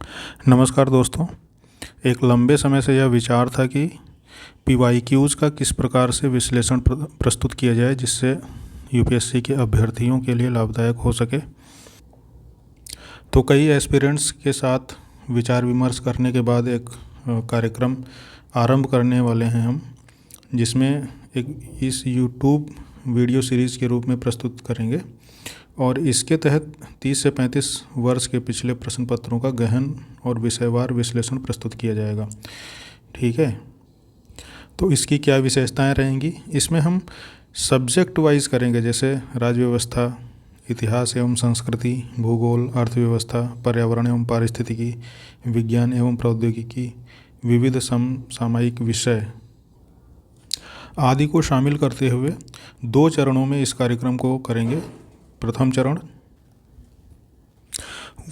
नमस्कार दोस्तों। एक लंबे समय से यह विचार था कि पीवाईक्यूज़ का किस प्रकार से विश्लेषण प्रस्तुत किया जाए जिससे यूपीएससी के अभ्यर्थियों के लिए लाभदायक हो सके। तो कई एस्पिरेंट्स के साथ विचार विमर्श करने के बाद एक कार्यक्रम आरंभ करने वाले हैं हम, जिसमें इस यूट्यूब वीडियो सीरीज़ के रूप में प्रस्तुत करेंगे और इसके तहत 30 से 35 वर्ष के पिछले प्रश्न पत्रों का गहन और विषयवार विश्लेषण प्रस्तुत किया जाएगा। ठीक है, तो इसकी क्या विशेषताएं रहेंगी? इसमें हम सब्जेक्ट वाइज करेंगे, जैसे राज्य व्यवस्था, इतिहास एवं संस्कृति, भूगोल, अर्थव्यवस्था, पर्यावरण एवं पारिस्थितिकी, विज्ञान एवं प्रौद्योगिकी, विविध समसामयिक विषय आदि को शामिल करते हुए 2 चरणों में इस कार्यक्रम को करेंगे। प्रथम चरण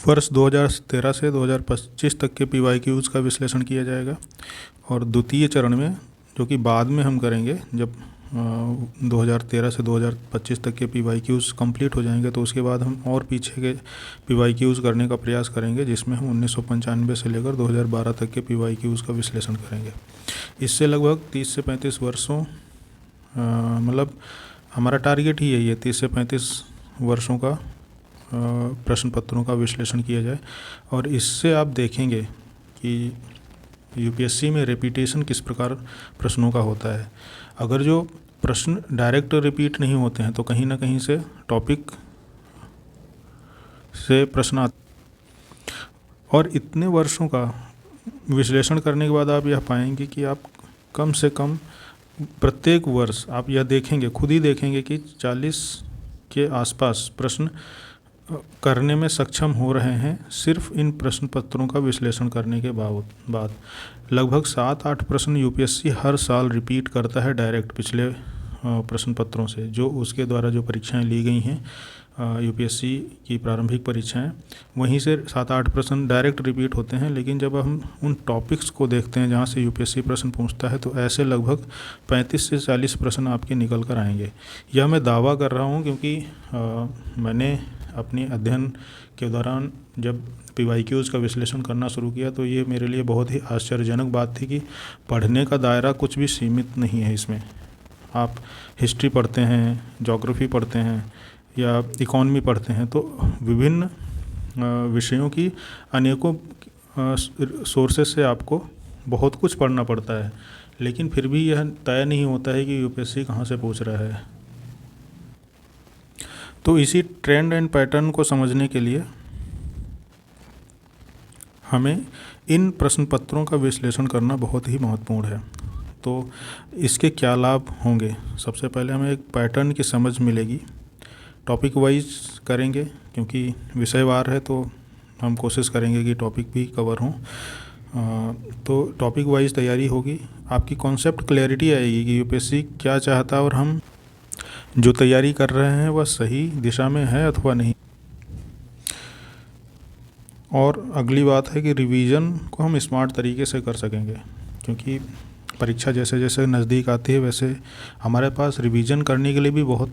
वर्ष 2013 से 2025 तक के पीवाईक्यूज़ का विश्लेषण किया जाएगा और द्वितीय चरण में, जो कि बाद में हम करेंगे जब 2013 से 2025 तक के पीवाईक्यूज़ कंप्लीट हो जाएंगे, तो उसके बाद हम और पीछे के पीवाईक्यूज़ करने का प्रयास करेंगे, जिसमें हम 1995 से लेकर 2012 तक के पीवाईक्यूज़ का विश्लेषण करेंगे। इससे लगभग 30 से 35 वर्षों, मतलब हमारा टारगेट ही यही है, 30 से 35 वर्षों का प्रश्न पत्रों का विश्लेषण किया जाए। और इससे आप देखेंगे कि यूपीएससी में रिपीटेशन किस प्रकार प्रश्नों का होता है। अगर जो प्रश्न डायरेक्ट रिपीट नहीं होते हैं तो कहीं ना कहीं से टॉपिक से प्रश्न आते, और इतने वर्षों का विश्लेषण करने के बाद आप यह पाएंगे कि आप कम से कम प्रत्येक वर्ष आप यह देखेंगे, खुद ही देखेंगे कि 40 के आसपास प्रश्न करने में सक्षम हो रहे हैं सिर्फ इन प्रश्न पत्रों का विश्लेषण करने के बाद। लगभग 7-8 प्रश्न यूपीएससी हर साल रिपीट करता है डायरेक्ट पिछले प्रश्न पत्रों से, जो उसके द्वारा जो परीक्षाएं ली गई हैं, यूपीएससी की प्रारंभिक परीक्षाएं, वहीं से 7-8 प्रश्न डायरेक्ट रिपीट होते हैं। लेकिन जब हम उन टॉपिक्स को देखते हैं जहां से यूपीएससी प्रश्न पूछता है, तो ऐसे लगभग 35 से 40 प्रश्न आपके निकल कर आएंगे। यह मैं दावा कर रहा हूं क्योंकि मैंने अपने अध्ययन के दौरान जब पीवाईक्यूज़ का विश्लेषण करना शुरू किया, तो ये मेरे लिए बहुत ही आश्चर्यजनक बात थी कि पढ़ने का दायरा कुछ भी सीमित नहीं है इसमें। आप हिस्ट्री पढ़ते हैं, ज्योग्राफी पढ़ते हैं या इकॉनमी पढ़ते हैं, तो विभिन्न विषयों की अनेकों सोर्सेस से आपको बहुत कुछ पढ़ना पड़ता है, लेकिन फिर भी यह तय नहीं होता है कि यूपीएससी कहाँ से पूछ रहा है। तो इसी ट्रेंड एंड पैटर्न को समझने के लिए हमें इन प्रश्न पत्रों का विश्लेषण करना बहुत ही महत्वपूर्ण है। तो इसके क्या लाभ होंगे? सबसे पहले हमें एक पैटर्न की समझ मिलेगी। टॉपिक वाइज करेंगे क्योंकि विषयवार है, तो हम कोशिश करेंगे कि टॉपिक भी कवर हों। तो टॉपिक वाइज तैयारी होगी, आपकी कॉन्सेप्ट क्लैरिटी आएगी कि यूपीएससी क्या चाहता है और हम जो तैयारी कर रहे हैं वह सही दिशा में है अथवा नहीं। और अगली बात है कि रिवीजन को हम स्मार्ट तरीके से कर सकेंगे, क्योंकि परीक्षा जैसे जैसे नज़दीक आती है वैसे हमारे पास रिवीजन करने के लिए भी बहुत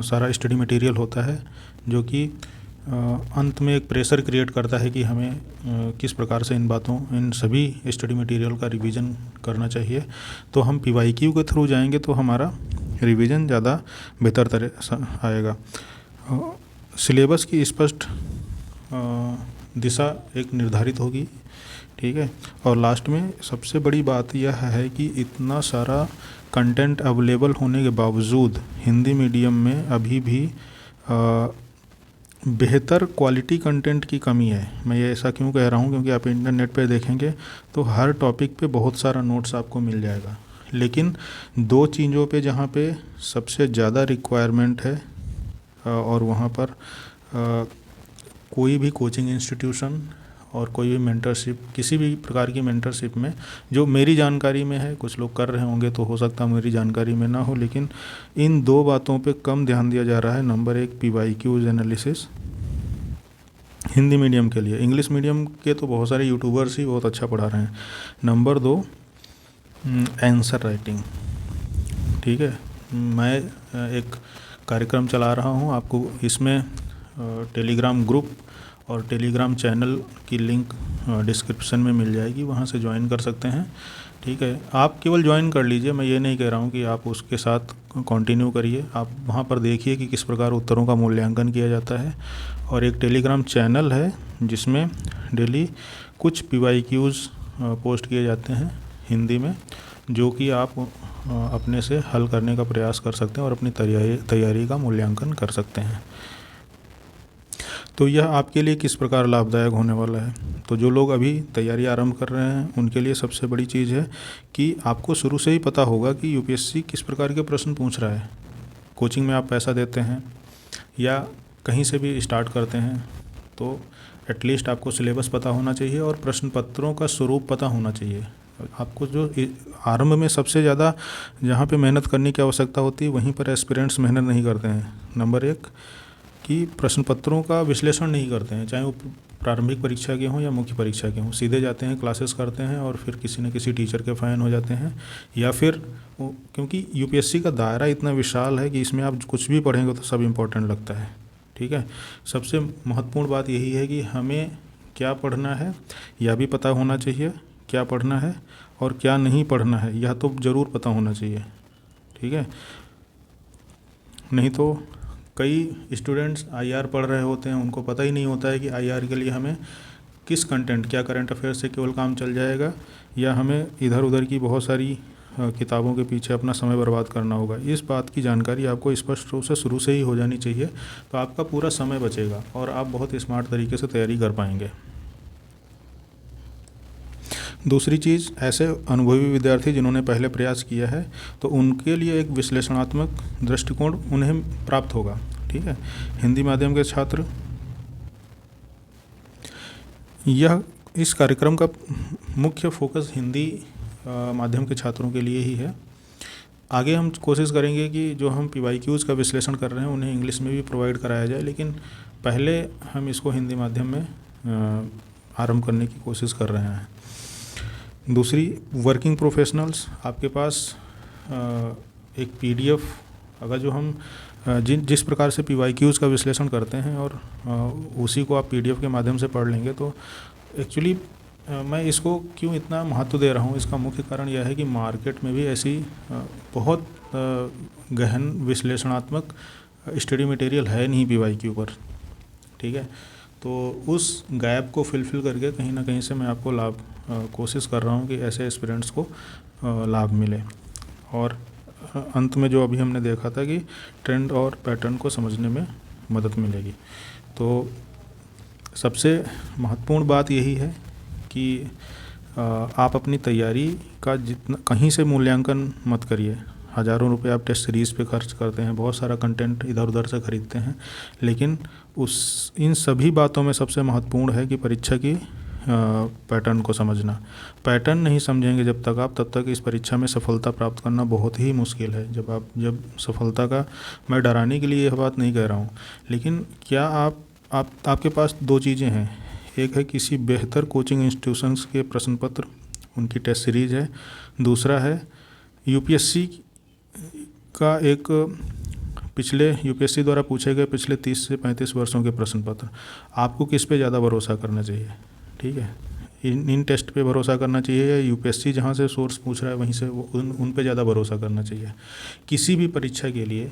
सारा स्टडी मटेरियल होता है, जो कि अंत में एक प्रेशर क्रिएट करता है कि हमें किस प्रकार से इन सभी स्टडी मटेरियल का रिवीजन करना चाहिए। तो हम पीवाईक्यू के थ्रू जाएंगे तो हमारा रिवीजन ज़्यादा बेहतर तरह आएगा। सिलेबस की स्पष्ट दिशा एक निर्धारित होगी, ठीक है। और लास्ट में सबसे बड़ी बात यह है कि इतना सारा कंटेंट अवेलेबल होने के बावजूद हिंदी मीडियम में अभी भी बेहतर क्वालिटी कंटेंट की कमी है। मैं ये ऐसा क्यों कह रहा हूँ, क्योंकि आप इंटरनेट पे देखेंगे तो हर टॉपिक पे बहुत सारा नोट्स आपको मिल जाएगा, लेकिन 2 चीज़ों पे जहाँ पे सबसे ज़्यादा रिक्वायरमेंट है और वहाँ पर कोई भी कोचिंग इंस्टीट्यूशन और कोई भी मेंटरशिप, किसी भी प्रकार की मेंटरशिप में, जो मेरी जानकारी में है, कुछ लोग कर रहे होंगे तो हो सकता है मेरी जानकारी में ना हो, लेकिन इन 2 बातों पे कम ध्यान दिया जा रहा है। Number 1 PYQs analysis Hindi medium के लिए, इंग्लिश मीडियम के तो बहुत सारे यूट्यूबर्स ही बहुत अच्छा पढ़ा रहे हैं। नंबर 2 आंसर राइटिंग, ठीक है। मैं एक कार्यक्रम चला रहा हूँ, आपको इसमें टेलीग्राम ग्रुप और टेलीग्राम चैनल की लिंक डिस्क्रिप्शन में मिल जाएगी, वहाँ से ज्वाइन कर सकते हैं। ठीक है, आप केवल ज्वाइन कर लीजिए, मैं ये नहीं कह रहा हूँ कि आप उसके साथ कंटिन्यू करिए। आप वहाँ पर देखिए कि किस प्रकार उत्तरों का मूल्यांकन किया जाता है। और एक टेलीग्राम चैनल है जिसमें डेली कुछ PYQs पोस्ट किए जाते हैं हिंदी में, जो कि आप अपने से हल करने का प्रयास कर सकते हैं और अपनी तैयारी का मूल्यांकन कर सकते हैं। तो यह आपके लिए किस प्रकार लाभदायक होने वाला है। तो जो लोग अभी तैयारी आरंभ कर रहे हैं उनके लिए सबसे बड़ी चीज़ है कि आपको शुरू से ही पता होगा कि UPSC किस प्रकार के प्रश्न पूछ रहा है। कोचिंग में आप पैसा देते हैं या कहीं से भी स्टार्ट करते हैं तो एटलीस्ट आपको सिलेबस पता होना चाहिए और प्रश्न पत्रों का स्वरूप पता होना चाहिए। आपको जो आरंभ में सबसे ज़्यादा जहाँ पे मेहनत करने की आवश्यकता होती है वहीं पर एस्पिरेंट्स मेहनत नहीं करते हैं। नंबर 1 कि प्रश्न पत्रों का विश्लेषण नहीं करते हैं, चाहे वो प्रारंभिक परीक्षा के हों या मुख्य परीक्षा के हों। सीधे जाते हैं, क्लासेस करते हैं और फिर किसी न किसी टीचर के फ़ैन हो जाते हैं, या फिर क्योंकि UPSC का दायरा इतना विशाल है कि इसमें आप कुछ भी पढ़ेंगे तो सब इम्पोर्टेंट लगता है। ठीक है, सबसे महत्वपूर्ण बात यही है कि हमें क्या पढ़ना है यह भी पता होना चाहिए, क्या पढ़ना है और क्या नहीं पढ़ना है यह तो ज़रूर पता होना चाहिए। ठीक है, नहीं तो कई स्टूडेंट्स IR पढ़ रहे होते हैं, उनको पता ही नहीं होता है कि IR के लिए हमें किस कंटेंट, क्या करंट अफेयर्स से केवल काम चल जाएगा या हमें इधर उधर की बहुत सारी किताबों के पीछे अपना समय बर्बाद करना होगा। इस बात की जानकारी आपको स्पष्ट रूप से शुरू से ही हो जानी चाहिए, तो आपका पूरा समय बचेगा और आप बहुत स्मार्ट तरीके से तैयारी कर पाएंगे। दूसरी चीज़, ऐसे अनुभवी विद्यार्थी जिन्होंने पहले प्रयास किया है तो उनके लिए एक विश्लेषणात्मक दृष्टिकोण उन्हें प्राप्त होगा। ठीक है, हिंदी माध्यम के छात्र, यह इस कार्यक्रम का मुख्य फोकस हिंदी माध्यम के छात्रों के लिए ही है। आगे हम कोशिश करेंगे कि जो हम PYQs का विश्लेषण कर रहे हैं उन्हें इंग्लिश में भी प्रोवाइड कराया जाए, लेकिन पहले हम इसको हिंदी माध्यम में आरंभ करने की कोशिश कर रहे हैं। दूसरी, वर्किंग प्रोफेशनल्स, आपके पास एक PDF, अगर जो हम जिस प्रकार से PYQs का विश्लेषण करते हैं और उसी को आप PDF के माध्यम से पढ़ लेंगे तो एक्चुअली मैं इसको क्यों इतना महत्व दे रहा हूँ, इसका मुख्य कारण यह है कि मार्केट में भी ऐसी बहुत गहन विश्लेषणात्मक स्टडी मटेरियल है नहीं PYQ पर। ठीक है, तो उस गैप को फिलफिल करके कहीं ना कहीं से मैं आपको कोशिश कर रहा हूँ कि ऐसे एस्पिरेंट्स को लाभ मिले। और अंत में जो अभी हमने देखा था कि ट्रेंड और पैटर्न को समझने में मदद मिलेगी। तो सबसे महत्वपूर्ण बात यही है कि आप अपनी तैयारी का जितना कहीं से मूल्यांकन मत करिए। हज़ारों रुपए आप टेस्ट सीरीज़ पे खर्च करते हैं, बहुत सारा कंटेंट इधर उधर से खरीदते हैं, लेकिन इन सभी बातों में सबसे महत्वपूर्ण है कि परीक्षा की पैटर्न को समझना। पैटर्न नहीं समझेंगे जब तक आप, तब तक इस परीक्षा में सफलता प्राप्त करना बहुत ही मुश्किल है। जब सफलता का, मैं डराने के लिए यह बात नहीं कह रहा हूँ, लेकिन क्या आपके पास 2 चीज़ें हैं। एक है किसी बेहतर कोचिंग इंस्टीट्यूशंस के प्रश्न पत्र, उनकी टेस्ट सीरीज़ है। दूसरा है UPSC का एक पिछले UPSC द्वारा पूछे गए पिछले 30 से 35 वर्षों के प्रश्न पत्र। आपको किस पे ज़्यादा भरोसा करना चाहिए? ठीक है, इन टेस्ट पे भरोसा करना चाहिए या UPSC जहाँ से सोर्स पूछ रहा है वहीं से उन पे ज़्यादा भरोसा करना चाहिए? किसी भी परीक्षा के लिए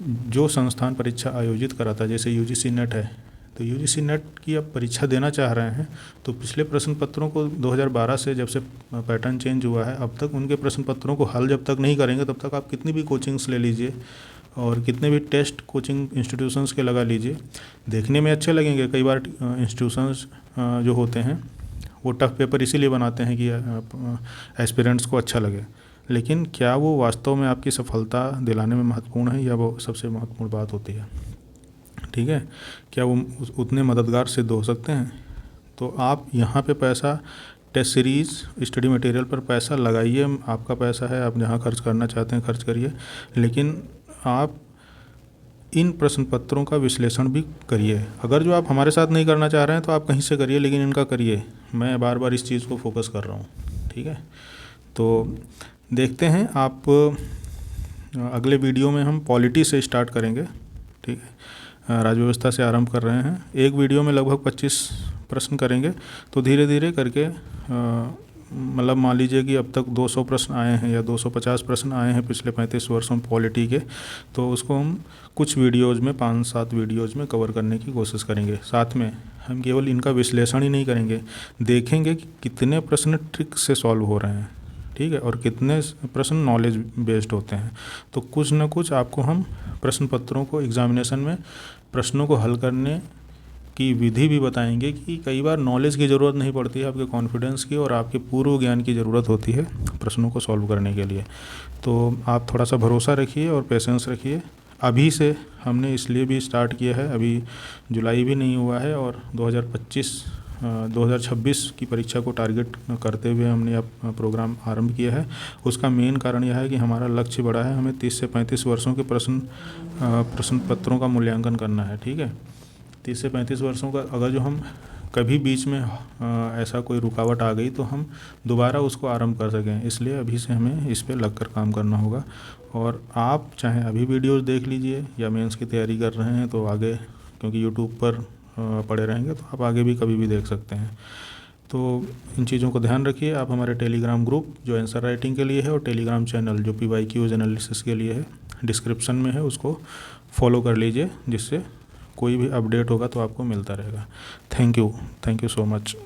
जो संस्थान परीक्षा आयोजित कराता है, जैसे UGC नेट है, तो UGC नेट की आप परीक्षा देना चाह रहे हैं तो पिछले प्रश्न पत्रों को 2012 से जब से पैटर्न चेंज हुआ है अब तक उनके प्रश्न पत्रों को हल जब तक नहीं करेंगे तब तक आप कितनी भी कोचिंग्स ले लीजिए और कितने भी टेस्ट कोचिंग इंस्टीट्यूशंस के लगा लीजिए, देखने में अच्छे लगेंगे। कई बार इंस्टीट्यूशंस जो होते हैं वो टफ पेपर इसीलिए बनाते हैं कि एस्पिरेंट्स को अच्छा लगे, लेकिन क्या वो वास्तव में आपकी सफलता दिलाने में महत्वपूर्ण है, या वो सबसे महत्वपूर्ण बात होती है? ठीक है, क्या वो उतने मददगार सिद्ध हो सकते हैं? तो आप यहाँ पे पैसा, टेस्ट सीरीज़, स्टडी मटेरियल पर पैसा लगाइए, आपका पैसा है, आप जहाँ खर्च करना चाहते हैं खर्च करिए, लेकिन आप इन प्रश्न पत्रों का विश्लेषण भी करिए। अगर जो आप हमारे साथ नहीं करना चाह रहे हैं तो आप कहीं से करिए, लेकिन इनका करिए। मैं बार बार इस चीज़ को फोकस कर रहा हूँ। ठीक है, तो देखते हैं आप अगले वीडियो में हम पॉलिटी से स्टार्ट करेंगे। ठीक है, राज्य व्यवस्था से आरंभ कर रहे हैं। एक वीडियो में लगभग 25 प्रश्न करेंगे, तो धीरे धीरे करके मतलब मान लीजिए कि अब तक 200 प्रश्न आए हैं या 250 प्रश्न आए हैं पिछले 35 वर्षों में पॉलिटी के, तो उसको हम कुछ वीडियोज़ में 5-7 वीडियोज़ में कवर करने की कोशिश करेंगे। साथ में हम केवल इनका विश्लेषण ही नहीं करेंगे, देखेंगे कि कितने प्रश्न ट्रिक से सॉल्व हो रहे हैं, ठीक है, और कितने प्रश्न नॉलेज बेस्ड होते हैं। तो कुछ ना कुछ आपको हम प्रश्न पत्रों को एग्जामिनेशन में प्रश्नों को हल करने की विधि भी बताएंगे कि कई बार नॉलेज की ज़रूरत नहीं पड़ती है, आपके कॉन्फिडेंस की और आपके पूर्व ज्ञान की ज़रूरत होती है प्रश्नों को सॉल्व करने के लिए। तो आप थोड़ा सा भरोसा रखिए और पेशेंस रखिए। अभी से हमने इसलिए भी स्टार्ट किया है, अभी जुलाई भी नहीं हुआ है और 2026 की परीक्षा को टारगेट करते हुए हमने अब प्रोग्राम आरंभ किया है। उसका मेन कारण यह है कि हमारा लक्ष्य बड़ा है, हमें 30 से 35 वर्षों के प्रश्न पत्रों का मूल्यांकन करना है, ठीक है। 30 से 35 वर्षों का अगर जो हम कभी बीच में ऐसा कोई रुकावट आ गई तो हम दोबारा उसको आरंभ कर सकें, इसलिए अभी से हमें इस पे लगकर काम करना होगा। और आप चाहे अभी वीडियोस देख लीजिए या मेंस की तैयारी कर रहे हैं तो आगे, क्योंकि यूट्यूब पर पड़े रहेंगे तो आप आगे भी कभी भी देख सकते हैं। तो इन चीज़ों को ध्यान रखिए। आप हमारे टेलीग्राम ग्रुप जो आंसर राइटिंग के लिए है और टेलीग्राम चैनल जो PYQ एनालिसिस के लिए है, डिस्क्रिप्शन में है, उसको फॉलो कर लीजिए, जिससे कोई भी अपडेट होगा तो आपको मिलता रहेगा। Thank you so much.